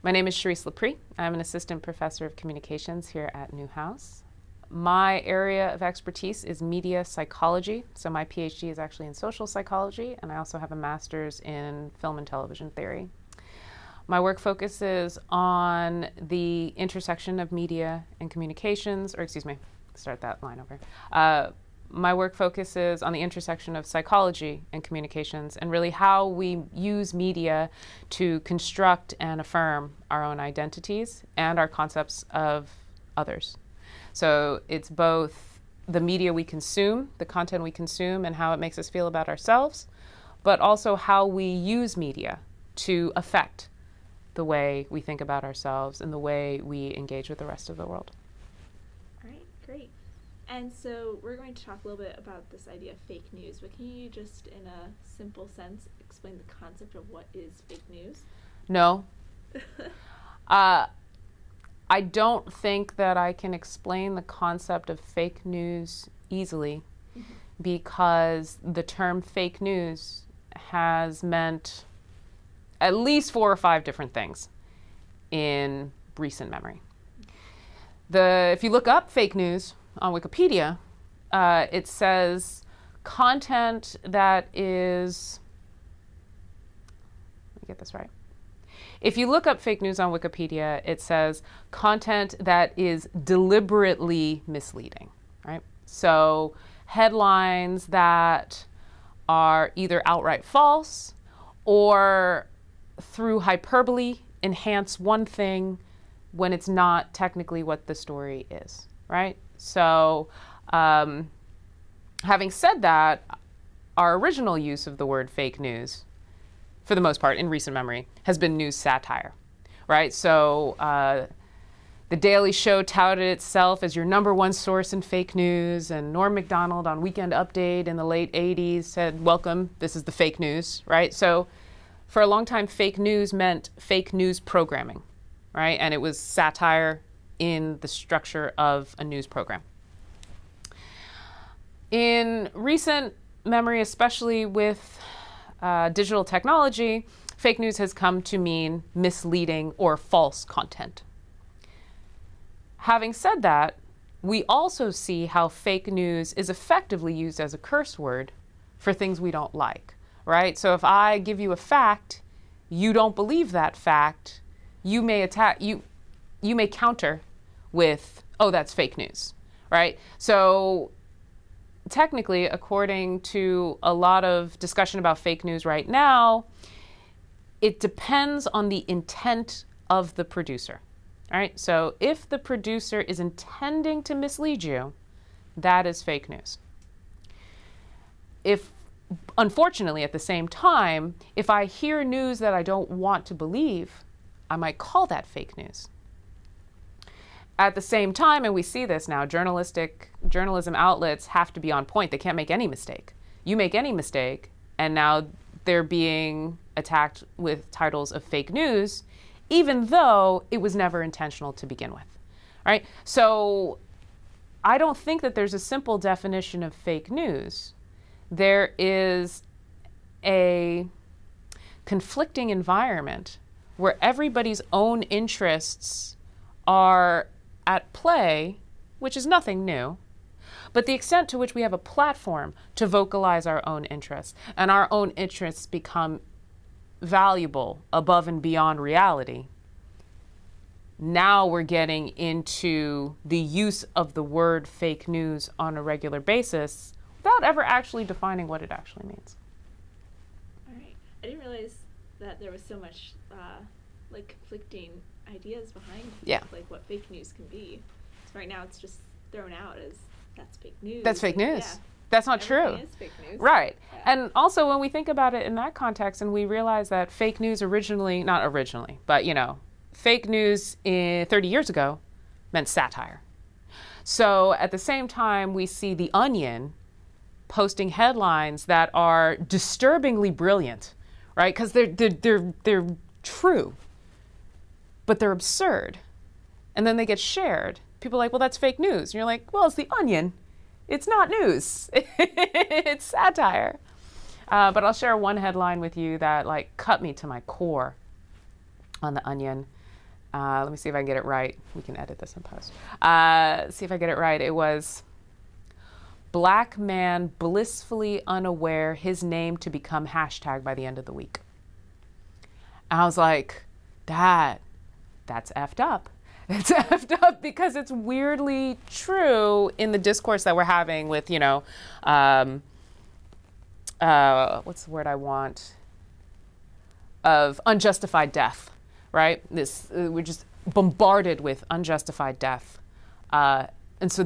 My name is Charisse. I'm an assistant professor of communications here at Newhouse. My area of expertise is media psychology. So my PhD is actually in social psychology, and I also have a master's in film and television theory. My work focuses on the intersection of media and communications, start that line over. My work focuses on the intersection of psychology and communications, and really how we use media to construct and affirm our own identities and our concepts of others. So it's both the media we consume, the content we consume, and how it makes us feel about ourselves, but also how we use media to affect the way we think about ourselves and the way we engage with the rest of the world. All right, great. And so we're going to talk a little bit about this idea of fake news, but can you just, in a simple sense, explain the concept of what is fake news? No. I don't think that I can explain the concept of fake news easily because the term fake news has meant at least 4 or 5 different things in recent memory. If you look up fake news on Wikipedia, it says content that is, let me get this right. If you look up fake news on Wikipedia, it says content that is deliberately misleading, right? So headlines that are either outright false or through hyperbole enhance one thing when it's not technically what the story is, right? So having said that, our original use of the word fake news, for the most part in recent memory, has been news satire, right? So The Daily Show touted itself as your #1 source in fake news, and Norm Macdonald on Weekend Update in the late 80s said, welcome, this is the fake news, right? So for a long time, fake news meant fake news programming, right? And it was satire in the structure of a news program. In recent memory, especially with digital technology, fake news has come to mean misleading or false content. Having said that, we also see how fake news is effectively used as a curse word for things we don't like, right? So if I give you a fact, you don't believe that fact, you may counter with, oh, that's fake news, right? So technically, according to a lot of discussion about fake news right now, it depends on the intent of the producer, all right? So if the producer is intending to mislead you, that is fake news. Unfortunately, at the same time, if I hear news that I don't want to believe, I might call that fake news. At the same time, and we see this now, journalism outlets have to be on point. They can't make any mistake. You make any mistake, and now they're being attacked with titles of fake news, even though it was never intentional to begin with, right? So I don't think that there's a simple definition of fake news. There is a conflicting environment where everybody's own interests are at play, which is nothing new, but the extent to which we have a platform to vocalize our own interests, and our own interests become valuable above and beyond reality, now we're getting into the use of the word fake news on a regular basis without ever actually defining what it actually means. All right. I didn't realize that there was so much conflicting ideas behind what fake news can be. So right now it's just thrown out as that's fake news. That's fake news. Yeah. That's not Everything true. is fake news. Right. Yeah. And also when we think about it in that context and we realize that fake news fake news 30 years ago meant satire. So at the same time, we see The Onion posting headlines that are disturbingly brilliant, right? Because they're true, but they're absurd. And then they get shared. People are like, well, that's fake news. And you're like, well, it's The Onion. It's not news. It's satire. But I'll share one headline with you that cut me to my core on The Onion. Let me see if I can get it right. We can edit this in post. See if I get it right. It was black man blissfully unaware his name to become hashtag by the end of the week. And I was like, that's effed up. It's effed up because it's weirdly true in the discourse that we're having with, what's the word I want? Of unjustified death, right? We're just bombarded with unjustified death. And so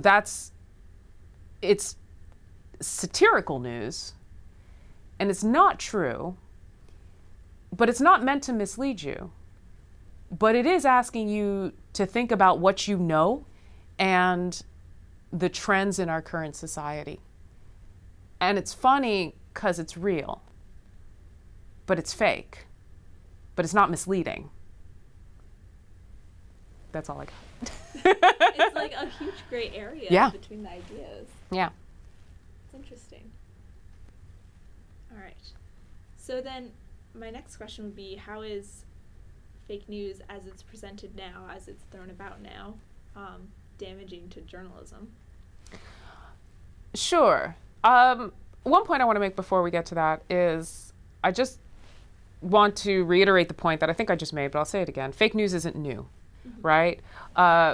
it's satirical news, and it's not true, but it's not meant to mislead you. But it is asking you to think about what you know and the trends in our current society. And it's funny because it's real, but it's fake, but it's not misleading. That's all I got. It's like a huge gray area between the ideas. Yeah. It's interesting. All right. So then my next question would be, how is fake news as it's presented now, as it's thrown about now, damaging to journalism? Sure. One point I want to make before we get to that is I just want to reiterate the point that I think I just made, but I'll say it again. Fake news isn't new, right?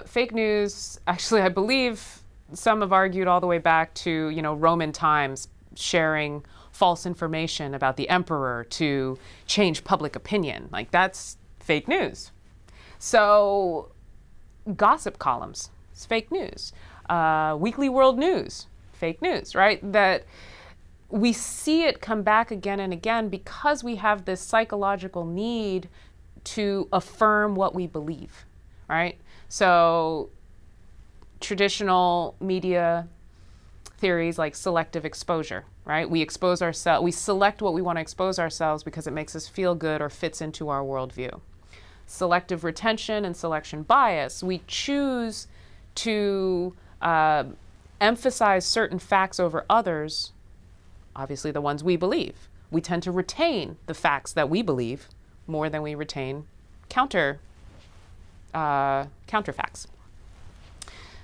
Fake news, actually, I believe some have argued all the way back to, Roman times, sharing false information about the emperor to change public opinion. Like, that's fake news. So gossip columns, it's fake news. Weekly World News, fake news, right? That we see it come back again and again because we have this psychological need to affirm what we believe, right? So traditional media theories like selective exposure, right? We expose ourselves, we select what we want to expose ourselves because it makes us feel good or fits into our worldview. Selective retention and selection bias. We choose to emphasize certain facts over others, obviously the ones we believe. We tend to retain the facts that we believe more than we retain counterfacts.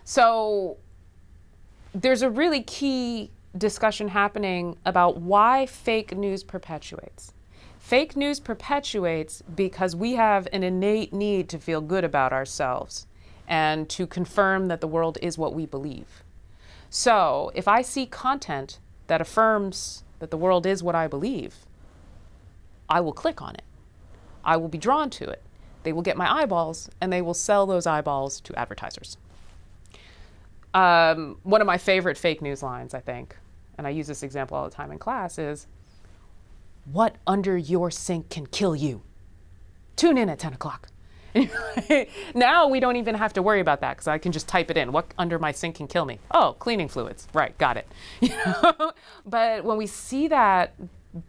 So there's a really key discussion happening about why fake news perpetuates. Fake news perpetuates because we have an innate need to feel good about ourselves and to confirm that the world is what we believe. So if I see content that affirms that the world is what I believe, I will click on it. I will be drawn to it. They will get my eyeballs, and they will sell those eyeballs to advertisers. One of my favorite fake news lines, I think, and I use this example all the time in class, is, "What under your sink can kill you? Tune in at 10 o'clock. Now we don't even have to worry about that because I can just type it in. What under my sink can kill me? Oh, cleaning fluids. Right, got it. But when we see that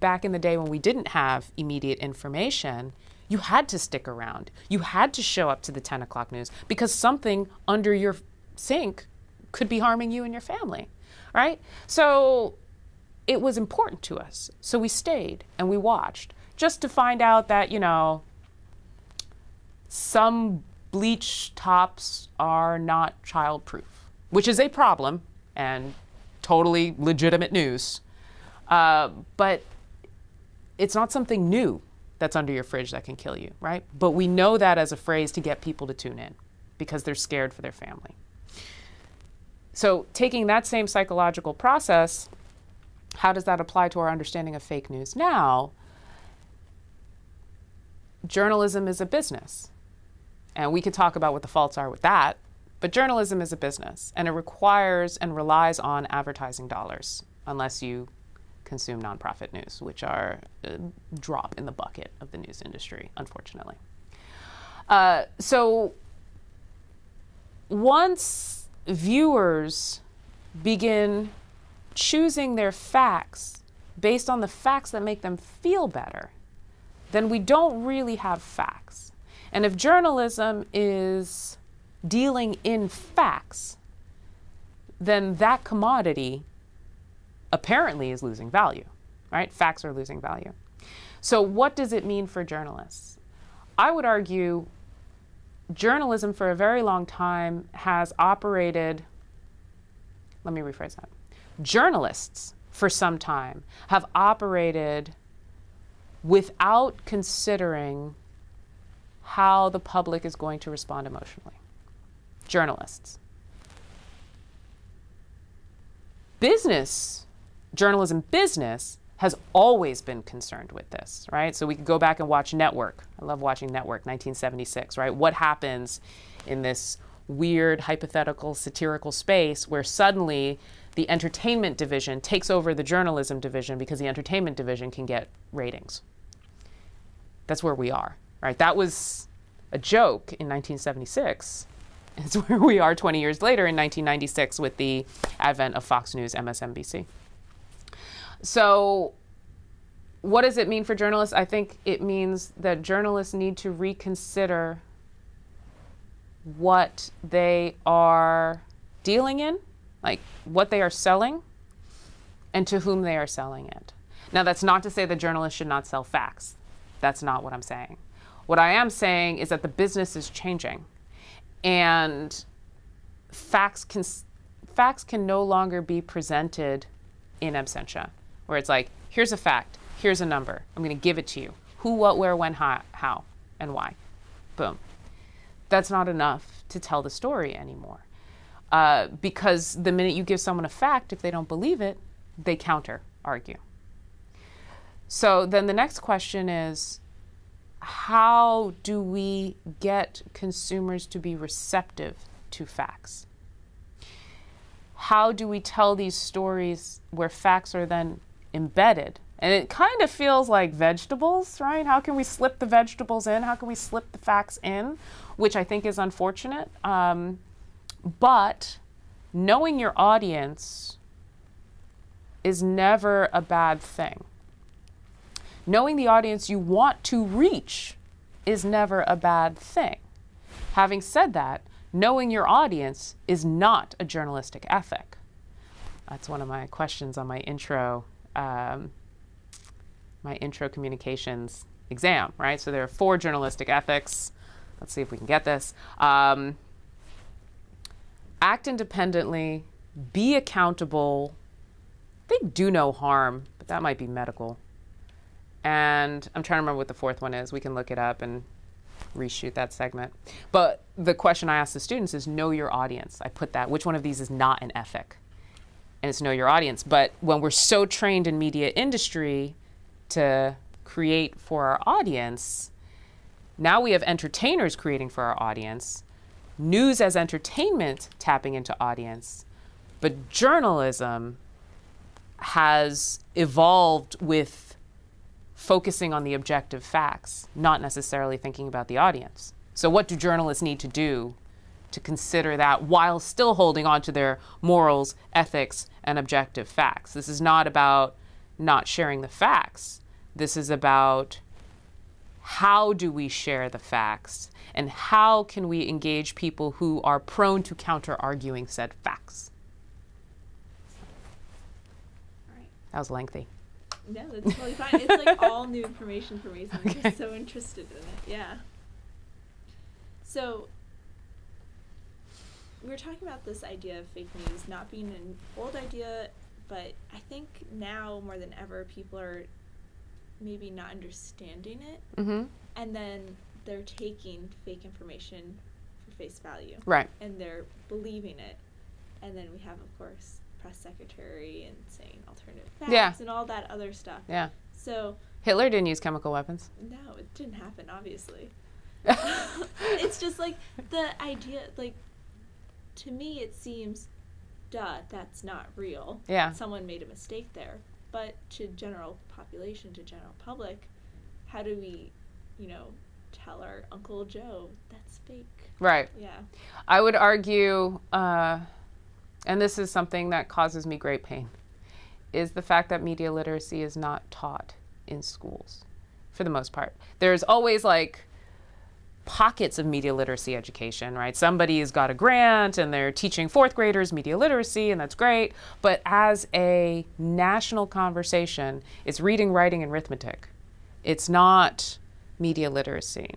back in the day when we didn't have immediate information, you had to stick around. You had to show up to the 10 o'clock news because something under your sink could be harming you and your family, right? So it was important to us. So we stayed and we watched just to find out that, some bleach tops are not childproof, which is a problem and totally legitimate news. But it's not something new that's under your fridge that can kill you, right? But we know that as a phrase to get people to tune in because they're scared for their family. So taking that same psychological process, how does that apply to our understanding of fake news now? Journalism is a business. And we could talk about what the faults are with that, but journalism is a business and it requires and relies on advertising dollars unless you consume nonprofit news, which are a drop in the bucket of the news industry, unfortunately. So once viewers begin choosing their facts based on the facts that make them feel better, then we don't really have facts. And if journalism is dealing in facts, then that commodity apparently is losing value, right? Facts are losing value. So what does it mean for journalists? I would argue journalism for a very long time has operated, let me rephrase that. Journalists for some time have operated without considering how the public is going to respond emotionally. Journalists. Business, journalism business, has always been concerned with this, right? So we could go back and watch Network. I love watching Network, 1976, right? What happens in this weird, hypothetical, satirical space where suddenly the entertainment division takes over the journalism division because the entertainment division can get ratings. That's where we are, right? That was a joke in 1976. It's where we are 20 years later in 1996 with the advent of Fox News, MSNBC. So what does it mean for journalists? I think it means that journalists need to reconsider what they are dealing in, like what they are selling and to whom they are selling it. Now, that's not to say that journalists should not sell facts. That's not what I'm saying. What I am saying is that the business is changing and facts can no longer be presented in absentia, where it's like, here's a fact, here's a number, I'm going to give it to you. Who, what, where, when, how, and why. Boom. That's not enough to tell the story anymore. Because the minute you give someone a fact, if they don't believe it, they counter argue. So then the next question is, how do we get consumers to be receptive to facts? How do we tell these stories where facts are then embedded? And it kind of feels like vegetables, right? How can we slip the vegetables in? How can we slip the facts in? Which I think is unfortunate. But knowing your audience is never a bad thing. Knowing the audience you want to reach is never a bad thing. Having said that, knowing your audience is not a journalistic ethic. That's one of my questions on my intro communications exam, right? So there are 4 journalistic ethics. Let's see if we can get this. Act independently, be accountable. I think do no harm, but that might be medical. And I'm trying to remember what the 4th one is. We can look it up and reshoot that segment. But the question I ask the students is know your audience. I put that, which one of these is not an ethic? And it's know your audience. But when we're so trained in media industry to create for our audience, now we have entertainers creating for our audience, news as entertainment tapping into audience, but journalism has evolved with focusing on the objective facts, not necessarily thinking about the audience. So what do journalists need to do to consider that while still holding on to their morals, ethics, and objective facts? This is not about not sharing the facts. This is about how do we share the facts and how can we engage people who are prone to counter-arguing said facts. All right. That was lengthy. No, that's totally fine. It's like all new information for me, so I'm just so interested in it. Yeah. So we were talking about this idea of fake news not being an old idea, but I think now more than ever people are maybe not understanding it, and then they're taking fake information for face value. Right. And they're believing it. And then we have, of course, press secretary and saying alternative facts and all that other stuff. Yeah. So Hitler didn't use chemical weapons. No, it didn't happen, obviously. It's just like the idea, like, to me it seems, that's not real. Yeah. Someone made a mistake there. But to general population, to general public, how do we, tell our Uncle Joe that's fake? Right. Yeah. I would argue, and this is something that causes me great pain, is the fact that media literacy is not taught in schools, for the most part. There's always like pockets of media literacy education, right? Somebody's got a grant and they're teaching 4th graders media literacy, and that's great. But as a national conversation, it's reading, writing, and arithmetic. It's not media literacy.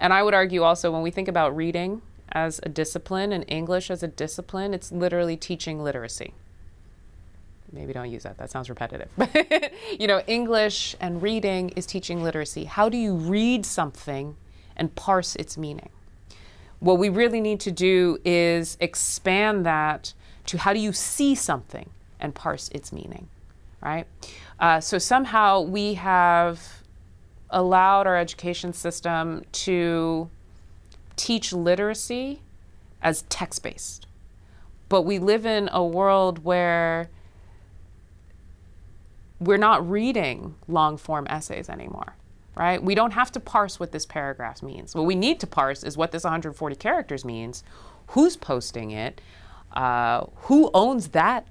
And I would argue also when we think about reading as a discipline and English as a discipline, it's literally teaching literacy. Maybe don't use that. That sounds repetitive. You know, English and reading is teaching literacy. How do you read something and parse its meaning? What we really need to do is expand that to how do you see something and parse its meaning, right? So somehow we have allowed our education system to teach literacy as text-based. But we live in a world where we're not reading long-form essays anymore, right? We don't have to parse what this paragraph means. What we need to parse is what this 140 characters means, who's posting it, who owns that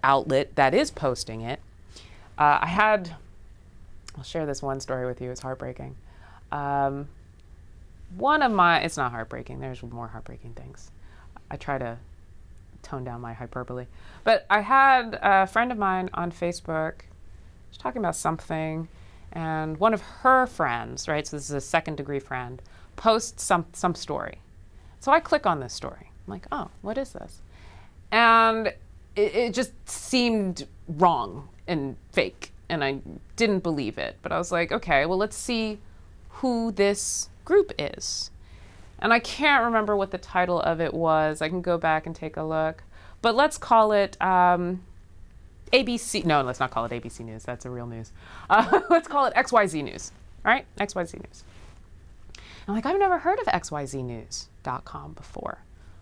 outlet that is posting it. I'll share this one story with you, it's heartbreaking. It's not heartbreaking, there's more heartbreaking things. I try to tone down my hyperbole. But I had a friend of mine on Facebook, she was talking about something, and one of her friends, right, so this is a second degree friend, posts some story. So I click on this story. I'm like, oh, what is this? And it just seemed wrong and fake, and I didn't believe it. But I was like, okay, well, let's see who this group is. And I can't remember what the title of it was. I can go back and take a look. But let's call it ABC. No, let's not call it ABC News. That's a real news. Let's call it XYZ News, right? XYZ News. I'm like, I've never heard of xyznews.com before.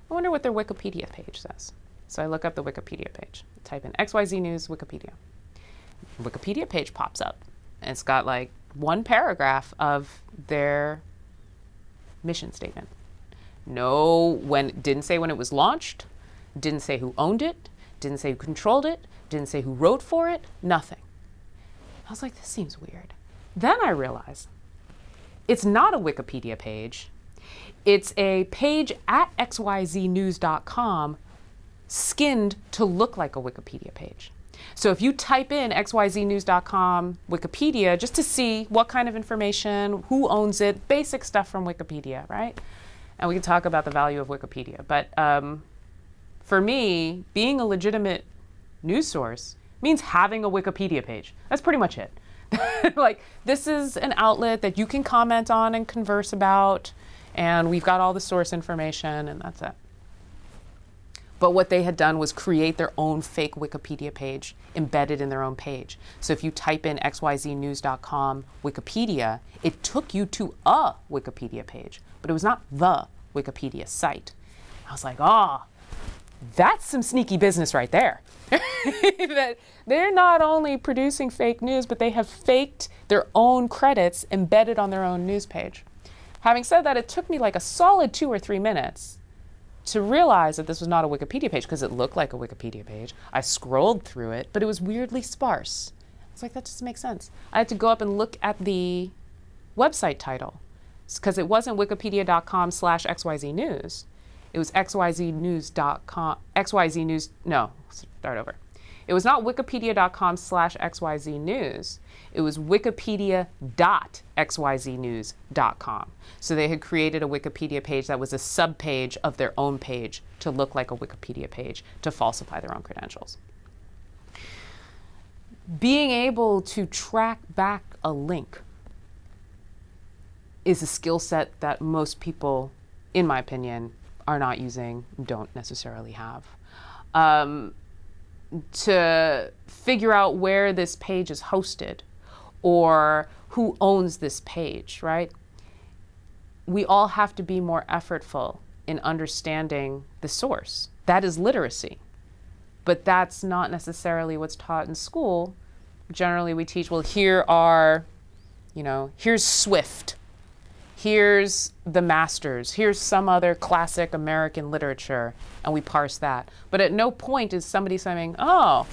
I wonder what their Wikipedia page says. So I look up the Wikipedia page. Type in XYZ News Wikipedia. Wikipedia page pops up. And it's got like one paragraph of their mission statement. Didn't say when it was launched, didn't say who owned it, didn't say who controlled it, didn't say who wrote for it, nothing. I was like, this seems weird. Then I realized it's not a Wikipedia page. It's a page at xyznews.com skinned to look like a Wikipedia page. So if you type in xyznews.com Wikipedia just to see what kind of information, who owns it, basic stuff from Wikipedia, right? And we can talk about the value of Wikipedia. But for me, being a legitimate news source means having a Wikipedia page. That's pretty much it. Like, this is an outlet that you can comment on and converse about, and we've got all the source information, and that's it. But what they had done was create their own fake Wikipedia page embedded in their own page. So if you type in xyznews.com Wikipedia, it took you to a Wikipedia page, but it was not the Wikipedia site. I was like, that's some sneaky business right there. That they're not only producing fake news, but they have faked their own credits embedded on their own news page. Having said that, it took me like a solid 2 or 3 minutes to realize that this was not a Wikipedia page because it looked like a Wikipedia page. I scrolled through it, but it was weirdly sparse. It's like, that doesn't make sense. I had to go up and look at the website title because it wasn't wikipedia.com/XYZ News. It was xyznews.com, XYZ News, no, start over. It was not wikipedia.com/XYZ News. It was wikipedia.xyznews.com. So they had created a Wikipedia page that was a subpage of their own page to look like a Wikipedia page to falsify their own credentials. Being able to track back a link is a skill set that most people, in my opinion, are not using, don't necessarily have. To figure out where this page is hosted or who owns this page, right? We all have to be more effortful in understanding the source. That is literacy. But that's not necessarily what's taught in school. Generally, we teach, well, here's Swift. Here's the Masters, here's some other classic American literature, and we parse that. But at no point is somebody saying, oh,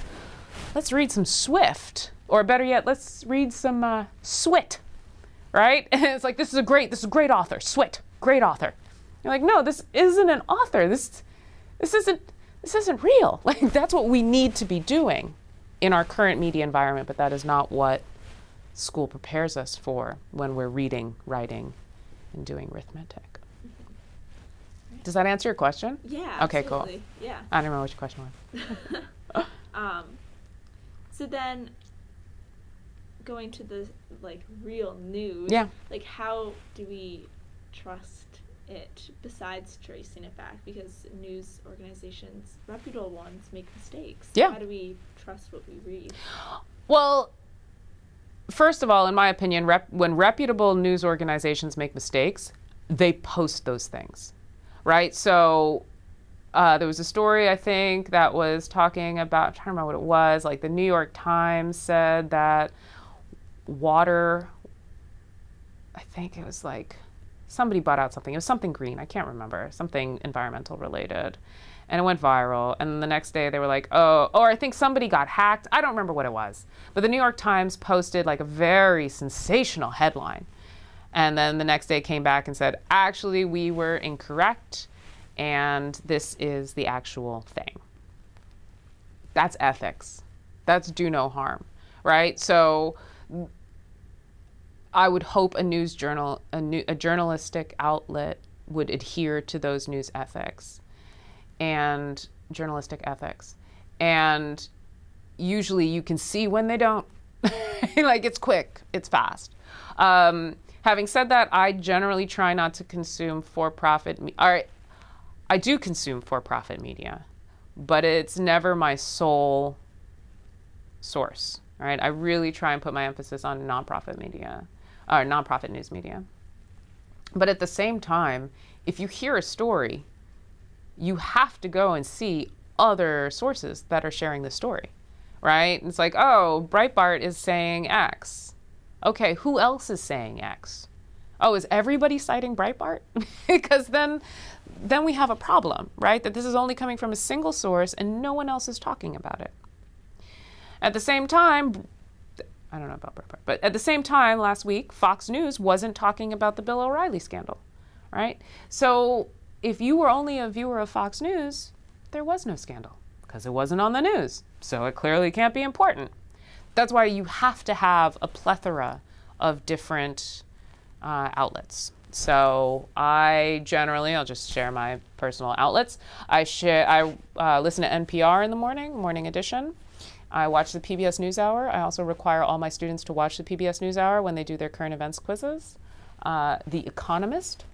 let's read some Swift, or better yet, let's read some Swit, right? And it's like, this is a great author, Swit, great author. You're like, no, this isn't an author, this isn't real. Like, that's what we need to be doing in our current media environment, but that is not what school prepares us for when we're reading, writing, in doing arithmetic. Does that answer your question? Yeah. Okay, absolutely. cool. Yeah. I don't remember what your question was. So then, going to the real news. Yeah. How do we trust it besides tracing it back? Because news organizations, reputable ones, make mistakes. Yeah. How do we trust what we read? Well, first of all, in my opinion, when reputable news organizations make mistakes, they post those things, right? So there was a story, I think, that was talking about, I'm trying to remember what it was, the New York Times said that water, I think it was somebody bought out something. It was something green. I can't remember. Something environmental related. And it went viral. And the next day they were like, or I think somebody got hacked. I don't remember what it was. But the New York Times posted a very sensational headline. And then the next day came back and said, actually, we were incorrect. And this is the actual thing. That's ethics. That's do no harm, right? So I would hope a journalistic outlet would adhere to those news ethics and journalistic ethics. And usually you can see when they don't. It's quick, it's fast. Having said that, I generally try not to consume for-profit I do consume for-profit media, but it's never my sole source, right? I really try and put my emphasis on nonprofit media, or nonprofit news media. But at the same time, if you hear a story, you have to go and see other sources that are sharing the story, right? It's Breitbart is saying X. Okay, who else is saying X? Oh, is everybody citing Breitbart? Because then we have a problem, right? That this is only coming from a single source and no one else is talking about it. At the same time, I don't know about Breitbart, but at the same time last week, Fox News wasn't talking about the Bill O'Reilly scandal, right? So if you were only a viewer of Fox News, there was no scandal because it wasn't on the news. So it clearly can't be important. That's why you have to have a plethora of different outlets. So I'll just share my personal outlets. I listen to NPR in the morning edition. I watch the PBS NewsHour. I also require all my students to watch the PBS NewsHour when they do their current events quizzes. The Economist.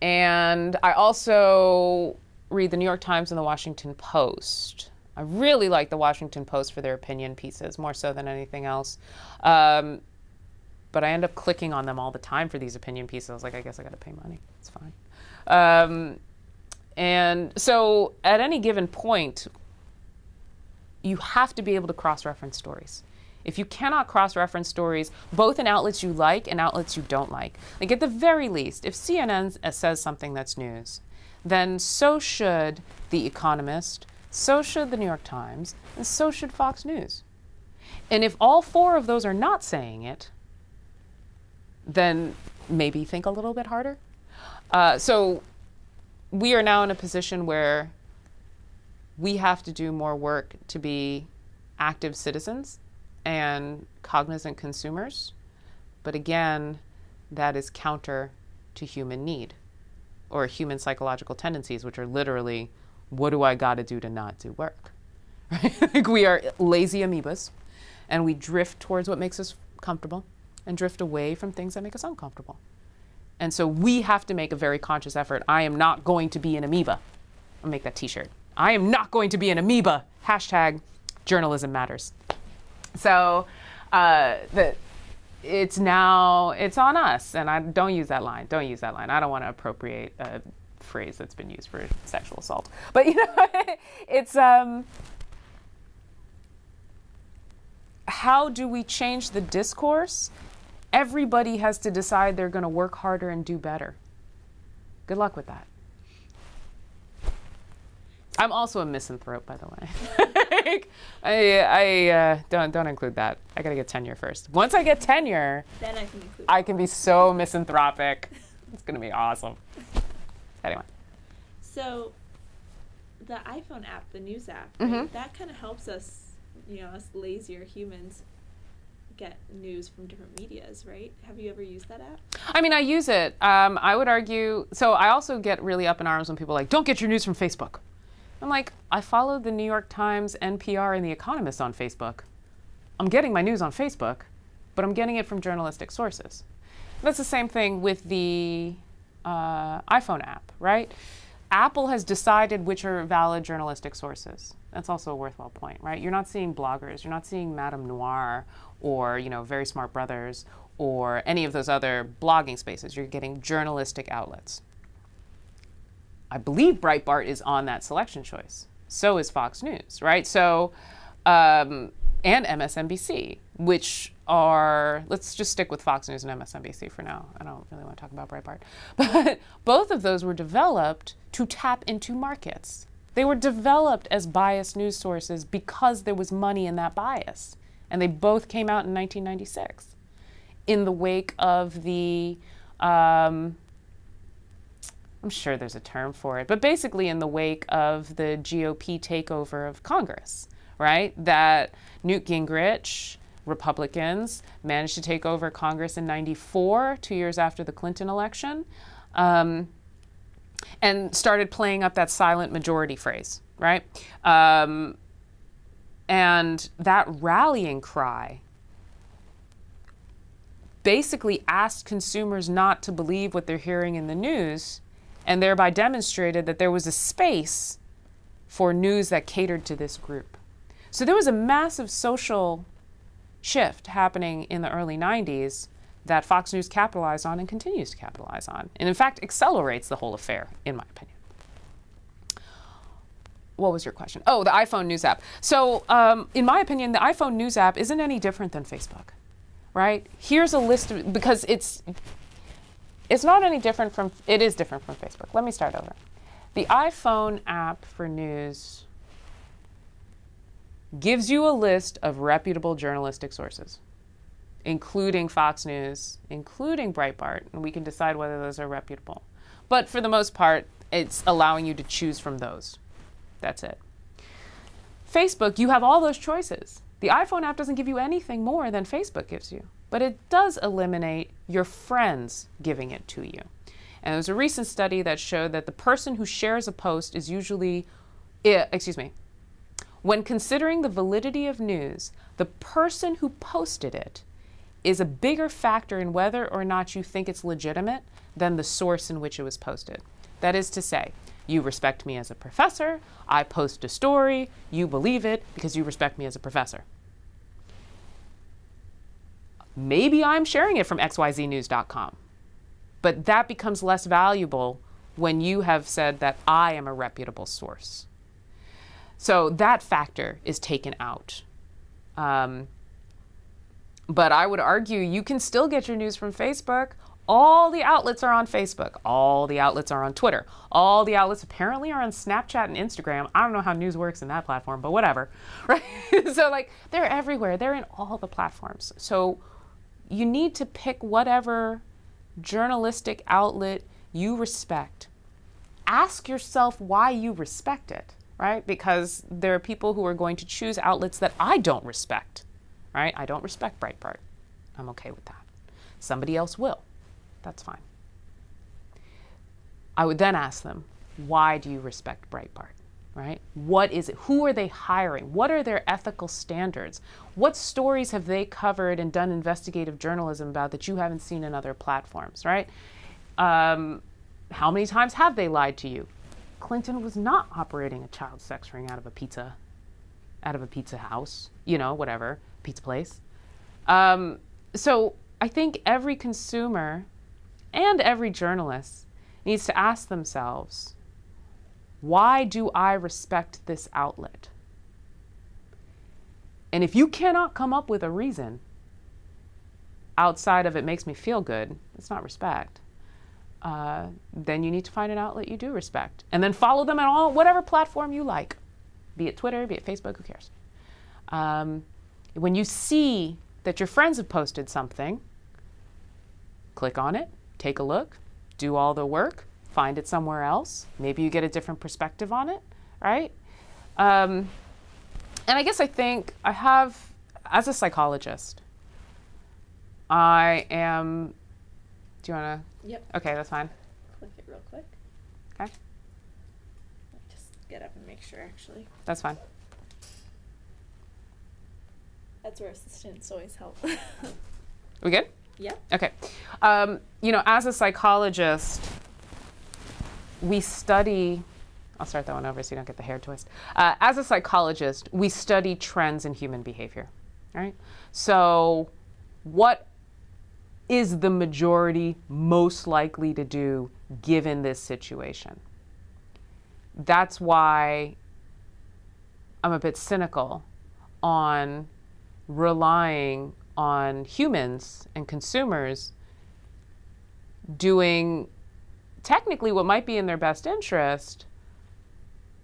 And I also read the New York Times and the Washington Post. I really like the Washington Post for their opinion pieces, more so than anything else. But I end up clicking on them all the time for these opinion pieces. I was like, I guess I got to pay money. It's fine. And so at any given point, you have to be able to cross-reference stories. If you cannot cross-reference stories, both in outlets you like and outlets you don't like at the very least, if CNN says something that's news, then so should The Economist, so should the New York Times, and so should Fox News. And if all four of those are not saying it, then maybe think a little bit harder. So we are now in a position where we have to do more work to be active citizens and cognizant consumers. But again, that is counter to human need or human psychological tendencies, which are literally, what do I got to do to not do work? Right? We are lazy amoebas, and we drift towards what makes us comfortable and drift away from things that make us uncomfortable. And so we have to make a very conscious effort. I am not going to be an amoeba. I'll make that t-shirt. I am not going to be an amoeba. # journalism matters. So it's on us. And I don't use that line. Don't use that line. I don't want to appropriate a phrase that's been used for sexual assault. But it's how do we change the discourse? Everybody has to decide they're going to work harder and do better. Good luck with that. I'm also a misanthrope, by the way. I don't include that. I gotta get tenure first. Once I get tenure, then I can include. I can be so misanthropic. It's gonna be awesome. Anyway. So, the iPhone app, the news app, right, that kind of helps us, us lazier humans, get news from different medias, right? Have you ever used that app? I mean, I use it. I would argue, so I also get really up in arms when people are like, don't get your news from Facebook. I'm like, I follow the New York Times, NPR, and The Economist on Facebook. I'm getting my news on Facebook, but I'm getting it from journalistic sources. That's the same thing with the iPhone app, right? Apple has decided which are valid journalistic sources. That's also a worthwhile point, right? You're not seeing bloggers, you're not seeing Madame Noir or, Very Smart Brothers or any of those other blogging spaces. You're getting journalistic outlets. I believe Breitbart is on that selection choice. So is Fox News, right? So, and MSNBC, which are, let's just stick with Fox News and MSNBC for now. I don't really want to talk about Breitbart. But both of those were developed to tap into markets. They were developed as biased news sources because there was money in that bias. And they both came out in 1996 in the wake of the, I'm sure there's a term for it, but basically in the wake of the GOP takeover of Congress, right? That Newt Gingrich, Republicans, managed to take over Congress in 94, 2 years after the Clinton election, and started playing up that silent majority phrase, right? And that rallying cry basically asked consumers not to believe what they're hearing in the news, and thereby demonstrated that there was a space for news that catered to this group. So there was a massive social shift happening in the early 90s that Fox News capitalized on and continues to capitalize on, and in fact accelerates the whole affair, in my opinion. What was your question? Oh, the iPhone news app. So in my opinion, the iPhone news app isn't any different than Facebook, right? Here's a list of, because it's not any different from, it is different from Facebook. Let me start over. The iPhone app for news gives you a list of reputable journalistic sources, including Fox News, including Breitbart, and we can decide whether those are reputable. But for the most part, it's allowing you to choose from those. That's it. Facebook, you have all those choices. The iPhone app doesn't give you anything more than Facebook gives you, but it does eliminate your friends giving it to you. And there's a recent study that showed that the person who shares a post is usually, when considering the validity of news, the person who posted it is a bigger factor in whether or not you think it's legitimate than the source in which it was posted. That is to say, you respect me as a professor, I post a story, you believe it because you respect me as a professor. Maybe I'm sharing it from xyznews.com, but that becomes less valuable when you have said that I am a reputable source. So that factor is taken out. But I would argue you can still get your news from Facebook. All the outlets are on Facebook. All the outlets are on Twitter. All the outlets apparently are on Snapchat and Instagram. I don't know how news works in that platform, but whatever, right? So they're everywhere. They're in all the platforms. So you need to pick whatever journalistic outlet you respect. Ask yourself why you respect it, right? Because there are people who are going to choose outlets that I don't respect, right? I don't respect Breitbart. I'm okay with that. Somebody else will. That's fine. I would then ask them, why do you respect Breitbart, right? What is it? Who are they hiring? What are their ethical standards? What stories have they covered and done investigative journalism about that you haven't seen in other platforms, right? How many times have they lied to you? Clinton was not operating a child sex ring out of a pizza house, whatever, pizza place. So I think every consumer and every journalist needs to ask themselves, why do I respect this outlet? And if you cannot come up with a reason outside of it makes me feel good, it's not respect, then you need to find an outlet you do respect. And then follow them on whatever platform you like, be it Twitter, be it Facebook, who cares? When you see that your friends have posted something, click on it, take a look, do all the work, find it somewhere else. Maybe you get a different perspective on it, right? And I guess I think I have, as a psychologist, I am Do you want to? Yep. Okay, that's fine. Click it real quick. Okay. Let me just get up and make sure, actually. That's fine. That's where assistants always help. We good? Yeah. Okay. As a psychologist, we study, I'll start that one over so you don't get the hair twist. As a psychologist, we study trends in human behavior, right? So what is the majority most likely to do given this situation? That's why I'm a bit cynical on relying on humans and consumers doing technically what might be in their best interest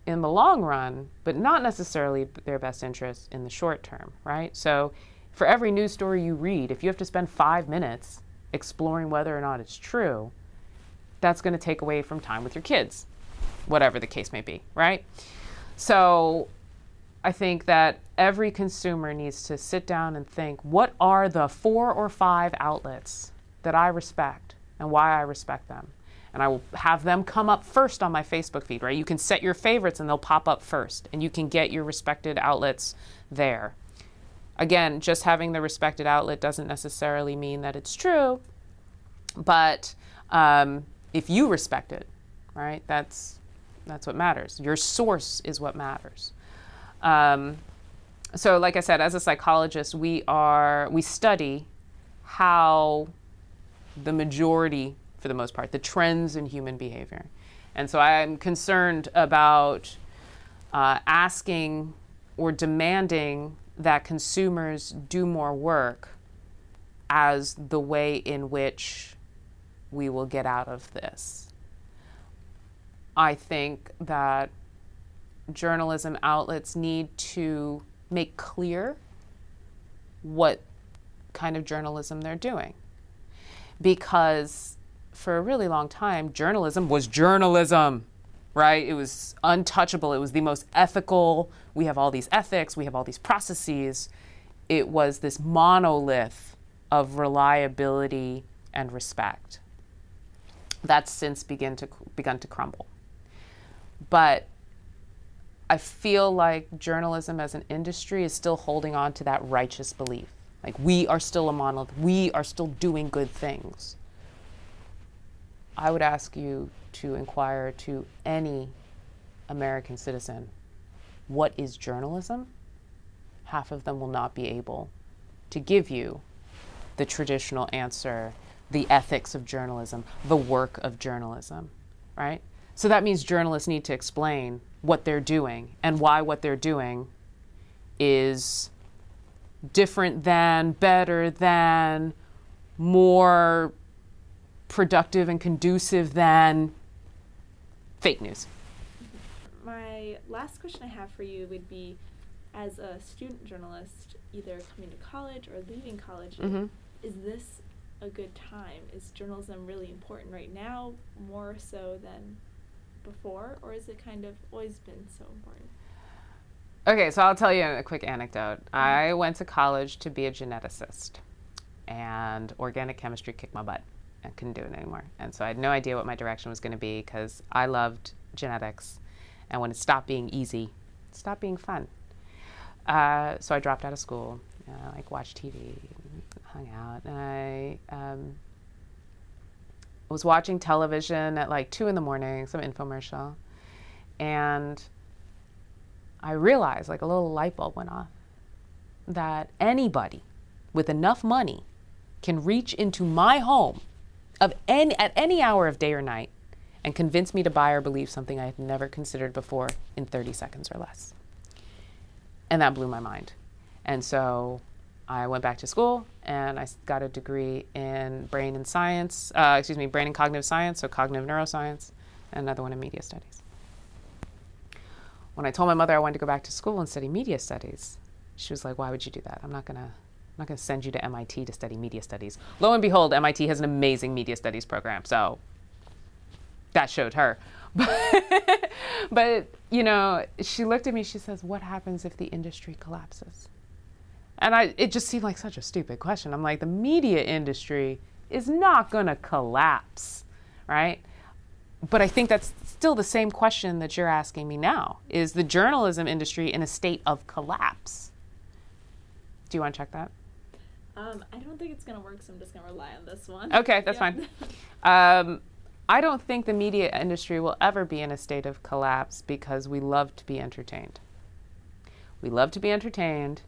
in the long run, but not necessarily their best interest in the short term, right? So for every news story you read, if you have to spend 5 minutes exploring whether or not it's true, that's going to take away from time with your kids, whatever the case may be, right? So I think that every consumer needs to sit down and think, what are the 4 or 5 outlets that I respect and why I respect them? And I will have them come up first on my Facebook feed, right? You can set your favorites and they'll pop up first, and you can get your respected outlets there. Again, just having the respected outlet doesn't necessarily mean that it's true, but if you respect it, right, that's what matters. Your source is what matters. So like I said, as a psychologist, we study how the majority, for the most part, the trends in human behavior. And so I'm concerned about asking or demanding that consumers do more work as the way in which we will get out of this. I think that journalism outlets need to make clear what kind of journalism they're doing. Because for a really long time, journalism was journalism, right? It was untouchable. It was the most ethical. We have all these ethics. We have all these processes. It was this monolith of reliability and respect. That's since begun to crumble. But I feel like journalism as an industry is still holding on to that righteous belief. Like, we are still a monolith. We are still doing good things. I would ask you to inquire to any American citizen, what is journalism? Half of them will not be able to give you the traditional answer, the ethics of journalism, the work of journalism, right? So that means journalists need to explain what they're doing and why what they're doing is different than, better than, more productive and conducive than fake news. My last question I have for you would be, as a student journalist, either coming to college or leaving college, is this a good time? Is journalism really important right now, more so than before, or is it kind of always been so important? Okay, so I'll tell you a quick anecdote. I went to college to be a geneticist, and organic chemistry kicked my butt. I couldn't do it anymore. And so I had no idea what my direction was going to be, because I loved genetics. And when it stopped being easy, it stopped being fun. So I dropped out of school, watched TV, hung out. And I was watching television at 2 a.m, some infomercial. And I realized, a little light bulb went off, that anybody with enough money can reach into my home at any hour of day or night and convince me to buy or believe something I had never considered before in 30 seconds or less. And that blew my mind. And so I went back to school and I got a degree in brain and cognitive science, so cognitive neuroscience, and another one in media studies. When I told my mother I wanted to go back to school and study media studies, she was like, "Why would you do that? I'm not gonna send you to MIT to study media studies." Lo and behold, MIT has an amazing media studies program, so that showed her. But she looked at me, she says, "What happens if the industry collapses?" And it just seemed like such a stupid question. I'm like, the media industry is not going to collapse, right? But I think that's still the same question that you're asking me now. Is the journalism industry in a state of collapse? Do you want to check that? I don't think it's going to work, so I'm just going to rely on this one. Okay, that's fine. I don't think the media industry will ever be in a state of collapse because we love to be entertained. We love to be entertained,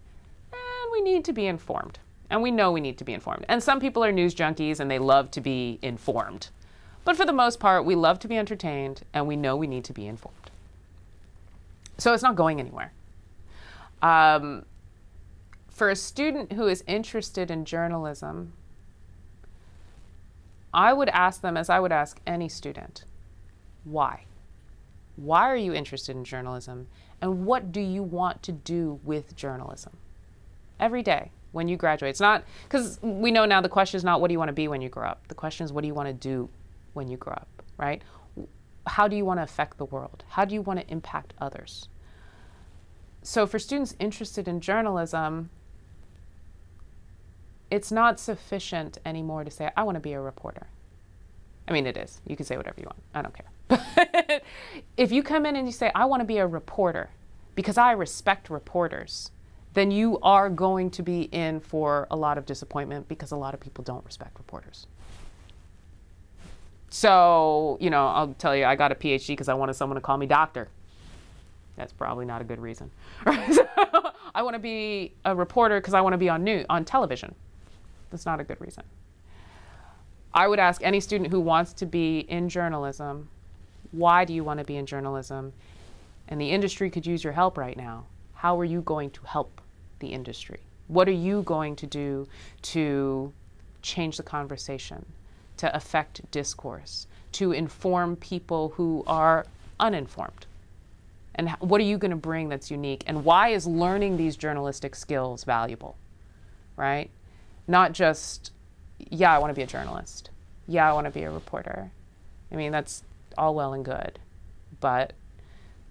and we need to be informed. And we know we need to be informed. And some people are news junkies, and they love to be informed. But for the most part, we love to be entertained, and we know we need to be informed. So it's not going anywhere. For a student who is interested in journalism, I would ask them, as I would ask any student, why? Why are you interested in journalism? And what do you want to do with journalism? Every day when you graduate. It's not, because we know now the question is not what do you want to be when you grow up? The question is what do you want to do when you grow up, right? How do you want to affect the world? How do you want to impact others? So for students interested in journalism, it's not sufficient anymore to say, I want to be a reporter. I mean, it is. You can say whatever you want. I don't care. But if you come in and you say, I want to be a reporter because I respect reporters, then you are going to be in for a lot of disappointment because a lot of people don't respect reporters. So, I'll tell you, I got a PhD because I wanted someone to call me doctor. That's probably not a good reason. Right? So, I want to be a reporter because I want to be on television. That's not a good reason. I would ask any student who wants to be in journalism, why do you want to be in journalism? And the industry could use your help right now. How are you going to help the industry? What are you going to do to change the conversation, to affect discourse, to inform people who are uninformed? And what are you going to bring that's unique? And why is learning these journalistic skills valuable, right? Not just, yeah, I want to be a journalist. Yeah, I want to be a reporter. I mean, that's all well and good. But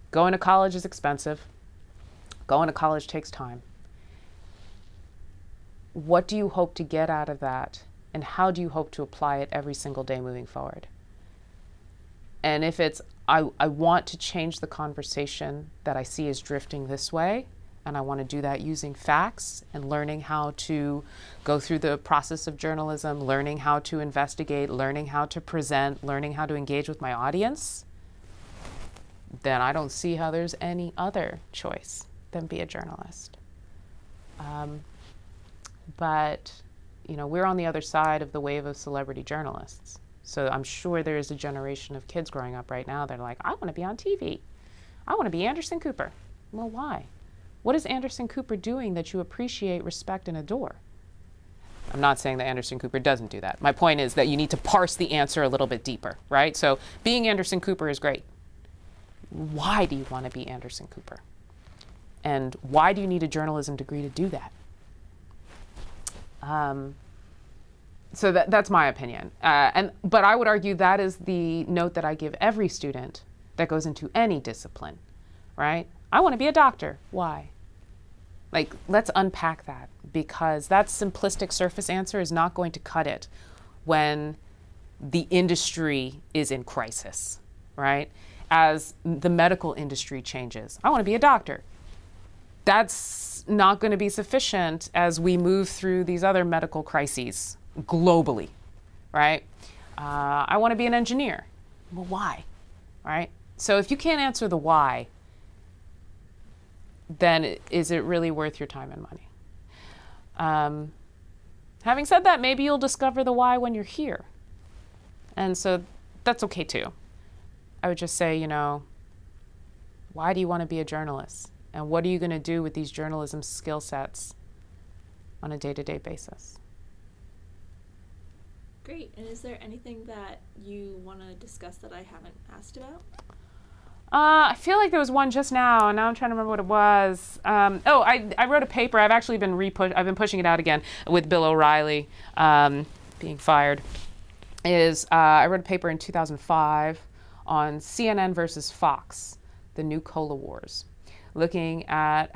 going to college is expensive. Going to college takes time. What do you hope to get out of that? And how do you hope to apply it every single day moving forward? And if it's, I want to change the conversation that I see is drifting this way, and I want to do that using facts and learning how to go through the process of journalism, learning how to investigate, learning how to present, learning how to engage with my audience, then I don't see how there's any other choice than be a journalist. But we're on the other side of the wave of celebrity journalists. So I'm sure there is a generation of kids growing up right now that are like, I want to be on TV. I want to be Anderson Cooper. Well, why? What is Anderson Cooper doing that you appreciate, respect, and adore? I'm not saying that Anderson Cooper doesn't do that. My point is that you need to parse the answer a little bit deeper, right? So being Anderson Cooper is great. Why do you want to be Anderson Cooper? And why do you need a journalism degree to do that? So that's my opinion. But I would argue that is the note that I give every student that goes into any discipline, right? I want to be a doctor. Why? Let's unpack that, because that simplistic surface answer is not going to cut it when the industry is in crisis, right? As the medical industry changes, I want to be a doctor. That's not going to be sufficient as we move through these other medical crises globally, right? I want to be an engineer. Well, why, right? So if you can't answer the why, then is it really worth your time and money? Having said that, maybe you'll discover the why when you're here. And so that's okay too. I would just say, why do you want to be a journalist? And what are you going to do with these journalism skill sets on a day-to-day basis? Great. And is there anything that you want to discuss that I haven't asked about? I feel like there was one just now, and now I'm trying to remember what it was. I wrote a paper. I've actually been I've been pushing it out again with Bill O'Reilly being fired. I wrote a paper in 2005 on CNN versus Fox, the new Cola Wars, looking at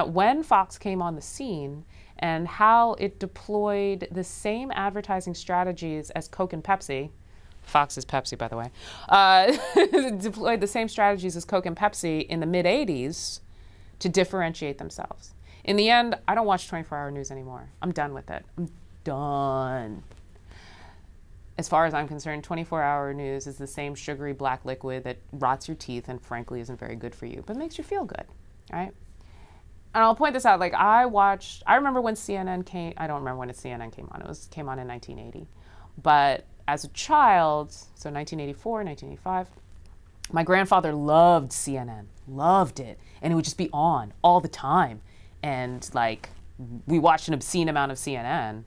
when Fox came on the scene and how it deployed the same advertising strategies as Coke and Pepsi. Fox is Pepsi, by the way. Deployed the same strategies as Coke and Pepsi in the mid-'80s to differentiate themselves. In the end, I don't watch 24-hour news anymore. I'm done with it. I'm done. As far as I'm concerned, 24-hour news is the same sugary black liquid that rots your teeth and frankly isn't very good for you, but makes you feel good, right? And I'll point this out, like I remember when CNN came, I don't remember when CNN came on. Came on in 1980. But as a child, so 1984, 1985, my grandfather loved CNN, loved it. And it would just be on all the time. And like, we watched an obscene amount of CNN.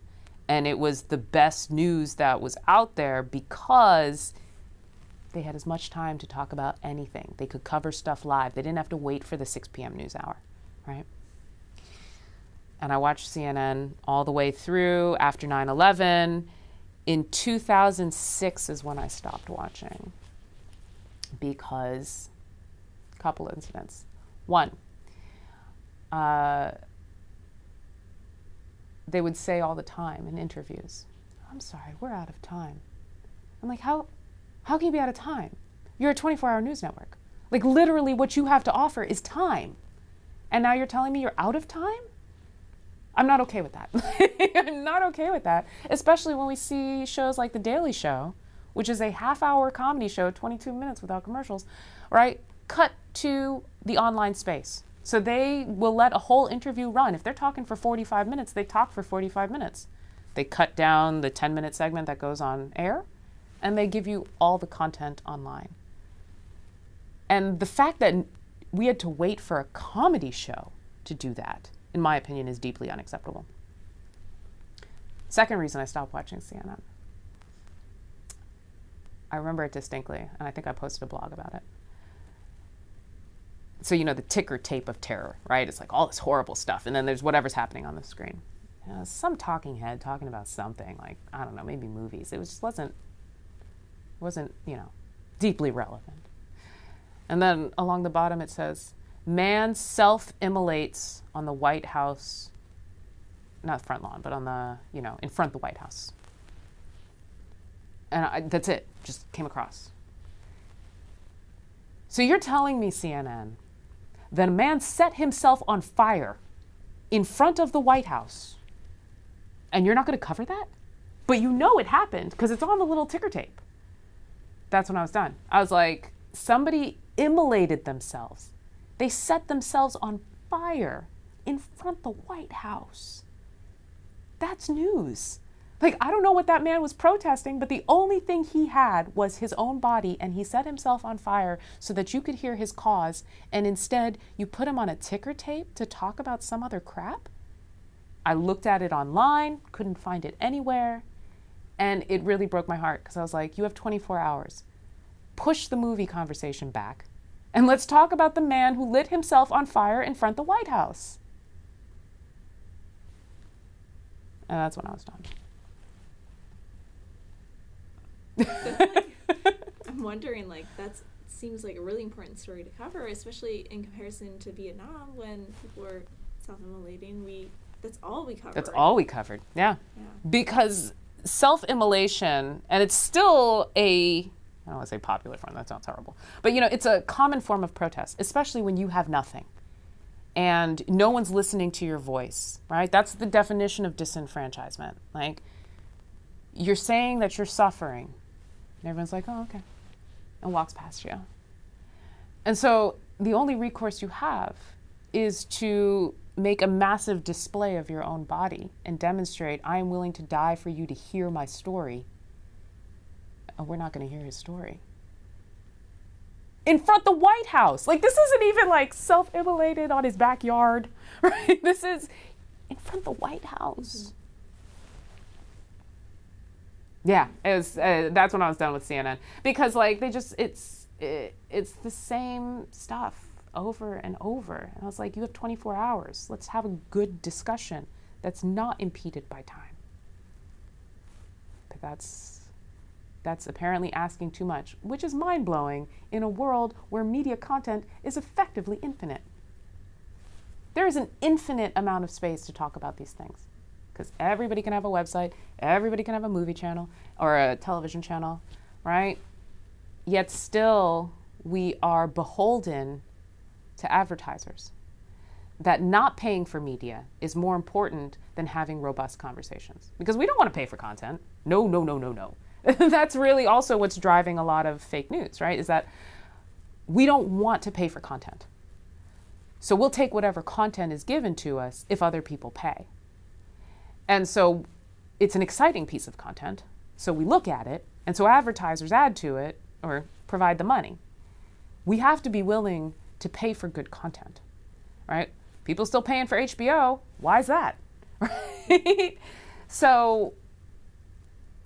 And it was the best news that was out there because they had as much time to talk about anything. They could cover stuff live. They didn't have to wait for the 6 p.m. news hour, right? And I watched CNN all the way through after 9/11. In 2006 is when I stopped watching because a couple of incidents. One, they would say all the time in interviews, I'm sorry, we're out of time. I'm like, how can you be out of time? You're a 24-hour news network. Like literally what you have to offer is time. And now you're telling me you're out of time? I'm not okay with that. I'm not okay with that, especially when we see shows like The Daily Show, which is a half-hour comedy show, 22 minutes without commercials, right? Cut to the online space. So they will let a whole interview run. If they're talking for 45 minutes, they talk for 45 minutes. They cut down the 10-minute segment that goes on air, and they give you all the content online. And the fact that we had to wait for a comedy show to do that, in my opinion, is deeply unacceptable. Second reason I stopped watching CNN. I remember it distinctly, and I think I posted a blog about it. So, you know, the ticker tape of terror, right? It's like all this horrible stuff, and then there's whatever's happening on the screen. You know, some talking head talking about something, like, I don't know, maybe movies. It just wasn't, you know, deeply relevant. And then along the bottom it says, man self-immolates on the White House, not front lawn, but on the, you know, in front of the White House. And that's it, just came across. So you're telling me, CNN, that a man set himself on fire in front of the White House, and you're not going to cover that? But you know it happened because it's on the little ticker tape. That's when I was done. I was like, somebody immolated themselves. They set themselves on fire in front of the White House. That's news. Like, I don't know what that man was protesting, but the only thing he had was his own body, and he set himself on fire so that you could hear his cause, and instead you put him on a ticker tape to talk about some other crap? I looked at it online, couldn't find it anywhere, and it really broke my heart because I was like, you have 24 hours. Push the movie conversation back, and let's talk about the man who lit himself on fire in front of the White House. And that's when I was done. I'm wondering, like, that seems like a really important story to cover, especially in comparison to Vietnam when people were self-immolating. That's all we covered. That's all we covered, yeah. Because self-immolation, and it's still I don't want to say popular form, that sounds horrible. But, you know, it's a common form of protest, especially when you have nothing and no one's listening to your voice, right? That's the definition of disenfranchisement. Like, you're saying that you're suffering, and everyone's like, oh, okay, and walks past you. And so the only recourse you have is to make a massive display of your own body and demonstrate, I am willing to die for you to hear my story. And we're not going to hear his story. In front of the White House. Like, this isn't even like self-immolated on his backyard, right? This is in front of the White House. Yeah, it was, that's when I was done with CNN. Because, like, it's the same stuff over and over. And I was like, you have 24 hours. Let's have a good discussion that's not impeded by time. But that's apparently asking too much, which is mind-blowing in a world where media content is effectively infinite. There is an infinite amount of space to talk about these things, because everybody can have a website, everybody can have a movie channel or a television channel, right? Yet still, we are beholden to advertisers. That not paying for media is more important than having robust conversations, because we don't want to pay for content. No, no, no, no, no. That's really also what's driving a lot of fake news, right? Is that we don't want to pay for content. So we'll take whatever content is given to us if other people pay. And so it's an exciting piece of content. So we look at it, and so advertisers add to it or provide the money. We have to be willing to pay for good content, right? People still paying for HBO. Why is that? Right? So,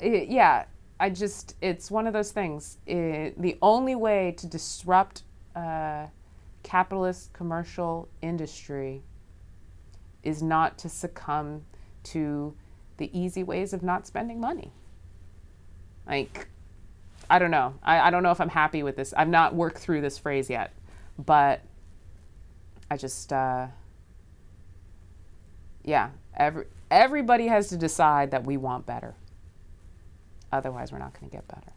it's one of those things. The only way to disrupt capitalist commercial industry is not to succumb to the easy ways of not spending money. Like, I don't know. I don't know if I'm happy with this. I've not worked through this phrase yet, but I just, everybody has to decide that we want better. Otherwise, we're not going to get better.